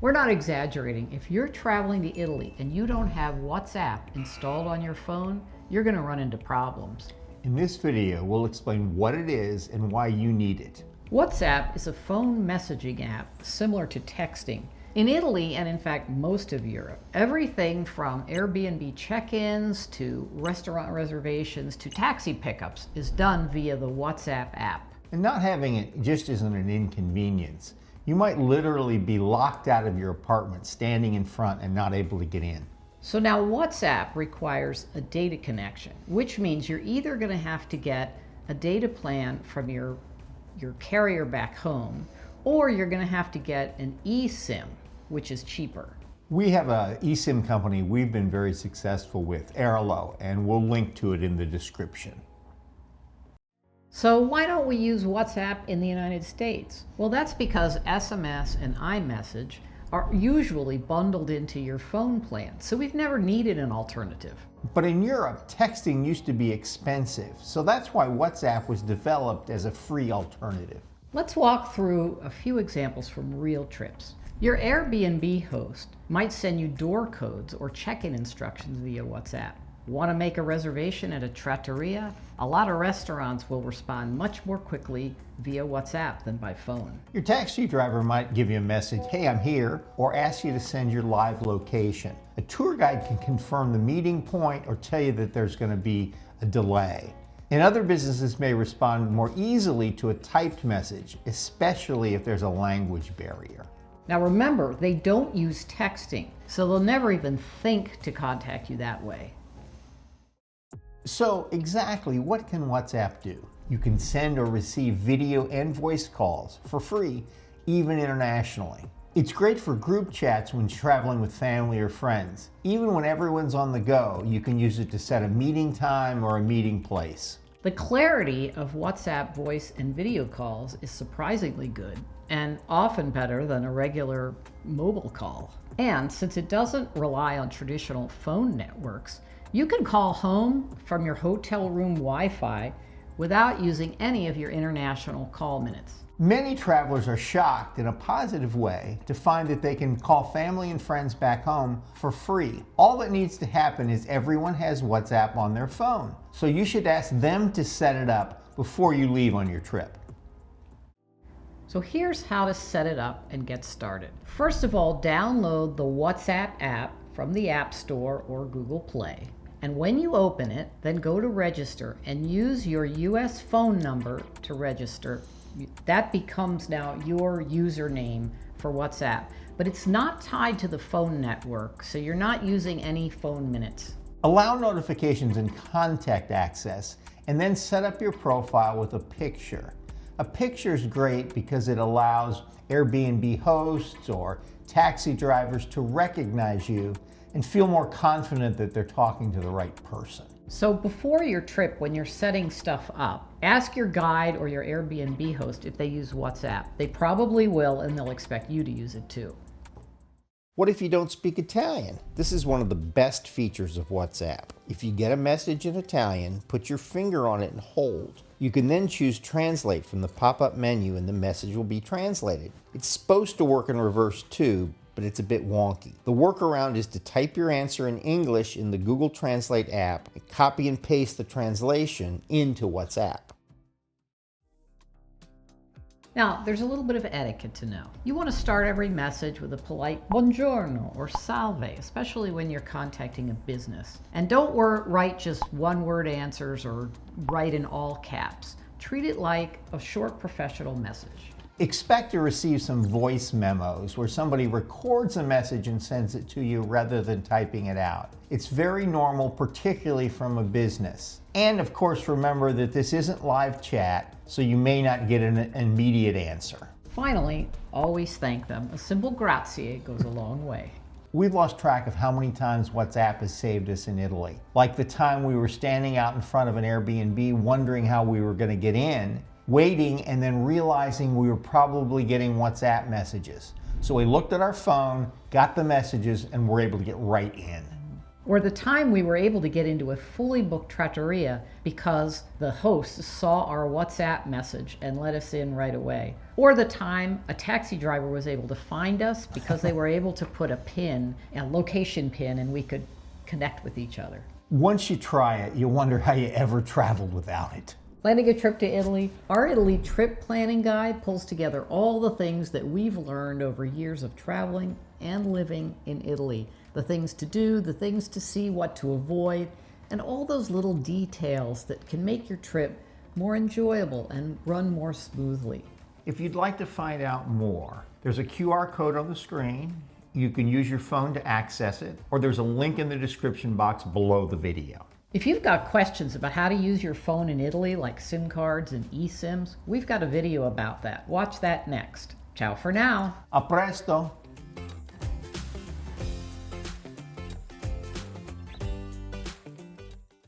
We're not exaggerating. If you're traveling to Italy and you don't have WhatsApp installed on your phone, you're going to run into problems. In this video, we'll explain what it is and why you need it. WhatsApp is a phone messaging app similar to texting. In Italy, and in fact most of Europe, everything from Airbnb check-ins to restaurant reservations to taxi pickups is done via the WhatsApp app. And not having it just isn't an inconvenience. You might literally be locked out of your apartment, standing in front and not able to get in. So now WhatsApp requires a data connection, which means you're either going to have to get a data plan from your carrier back home, or you're going to have to get an eSIM, which is cheaper. We have an eSIM company we've been very successful with, Airlo, and we'll link to it in the description. So why don't we use WhatsApp in the United States? Well, that's because SMS and iMessage are usually bundled into your phone plan, so we've never needed an alternative. But in Europe, texting used to be expensive, so that's why WhatsApp was developed as a free alternative. Let's walk through a few examples from real trips. Your Airbnb host might send you door codes or check-in instructions via WhatsApp. Want to make a reservation at a trattoria? A lot of restaurants will respond much more quickly via WhatsApp than by phone. Your taxi driver might give you a message, "Hey, I'm here," or ask you to send your live location. A tour guide can confirm the meeting point or tell you that there's going to be a delay. And other businesses may respond more easily to a typed message, especially if there's a language barrier. Now remember, they don't use texting, so they'll never even think to contact you that way. So exactly what can WhatsApp do? You can send or receive video and voice calls for free, even internationally. It's great for group chats when traveling with family or friends. Even when everyone's on the go, you can use it to set a meeting time or a meeting place. The clarity of WhatsApp voice and video calls is surprisingly good, and often better than a regular mobile call. And since it doesn't rely on traditional phone networks, you can call home from your hotel room Wi-Fi without using any of your international call minutes. Many travelers are shocked in a positive way to find that they can call family and friends back home for free. All that needs to happen is everyone has WhatsApp on their phone. So you should ask them to set it up before you leave on your trip. So here's how to set it up and get started. First of all, download the WhatsApp app from the App Store or Google Play. And when you open it, then go to register and use your US phone number to register. That becomes now your username for WhatsApp, but it's not tied to the phone network, so you're not using any phone minutes. Allow notifications and contact access, and then set up your profile with a picture. A picture is great because it allows Airbnb hosts or taxi drivers to recognize you and feel more confident that they're talking to the right person. So before your trip, when you're setting stuff up, ask your guide or your Airbnb host if they use WhatsApp. They probably will, and they'll expect you to use it too. What if you don't speak Italian? This is one of the best features of WhatsApp. If you get a message in Italian, put your finger on it and hold. You can then choose Translate from the pop-up menu and the message will be translated. It's supposed to work in reverse too, but it's a bit wonky. The workaround is to type your answer in English in the Google Translate app and copy and paste the translation into WhatsApp. Now, there's a little bit of etiquette to know. You want to start every message with a polite buongiorno or salve, especially when you're contacting a business. And don't write just one-word answers or write in all caps. Treat it like a short professional message. Expect to receive some voice memos where somebody records a message and sends it to you rather than typing it out. It's very normal, particularly from a business. And of course, remember that this isn't live chat, so you may not get an immediate answer. Finally, always thank them. A simple grazie goes a long way. We've lost track of how many times WhatsApp has saved us in Italy. Like the time we were standing out in front of an Airbnb wondering how we were going to get in, waiting, and then realizing we were probably getting WhatsApp messages. So we looked at our phone, got the messages, and were able to get right in. Or the time we were able to get into a fully booked trattoria because the host saw our WhatsApp message and let us in right away. Or the time a taxi driver was able to find us because they were able to put a location pin, and we could connect with each other. Once you try it, you'll wonder how you ever traveled without it. Planning a trip to Italy? Our Italy trip planning guide pulls together all the things that we've learned over years of traveling and living in Italy. The things to do, the things to see, what to avoid, and all those little details that can make your trip more enjoyable and run more smoothly. If you'd like to find out more, there's a QR code on the screen. You can use your phone to access it, or there's a link in the description box below the video. If you've got questions about how to use your phone in Italy, like SIM cards and eSIMs, we've got a video about that. Watch that next. Ciao for now. A presto!